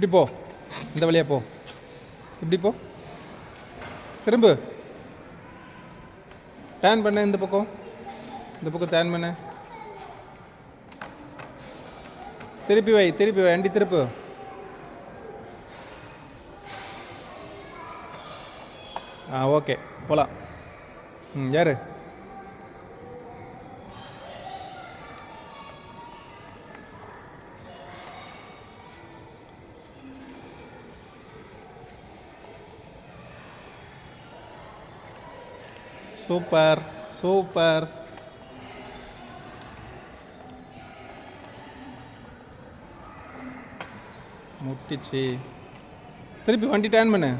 இப்படி போ, இந்த வழியாக போ, இப்படி போ, திரும்பு, டேர்ன் பண்ண, இந்த பக்கம் டேர்ன் பண்ண, திருப்பி வை, வண்டி திருப்பு. ஓகே, போகலாம். யாரு? Super super. முட்டிச்சு. திருப்பி வண்டி டேர்ன் பண்ணு.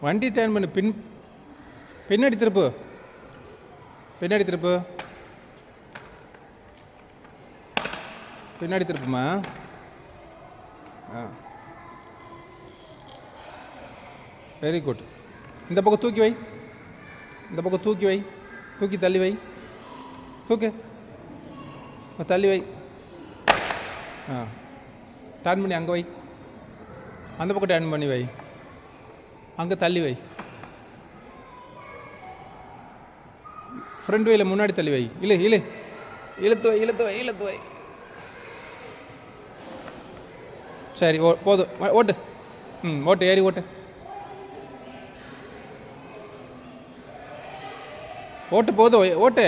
வண்டி டேர்ன் பண்ணு. பின்னாடி திருப்பு, பின்னாடி திருப்புமா. Very good. இந்த பக்கம் தூக்கி வை, தூக்கி தள்ளி வை, தள்ளி வை. டர்ன் பண்ணி அங்கே வை, அந்த பக்கம் டர்ன் பண்ணி வை, அங்கே தள்ளி வை. ஃப்ரண்ட் வேல முன்னாடி தள்ளி வை. இழுத்து வை. சரி, போதும். ஓட்டு. ஓட்டு, ஏறி ஓட்டு. போதும், ஓட்டு.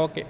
ஓகே.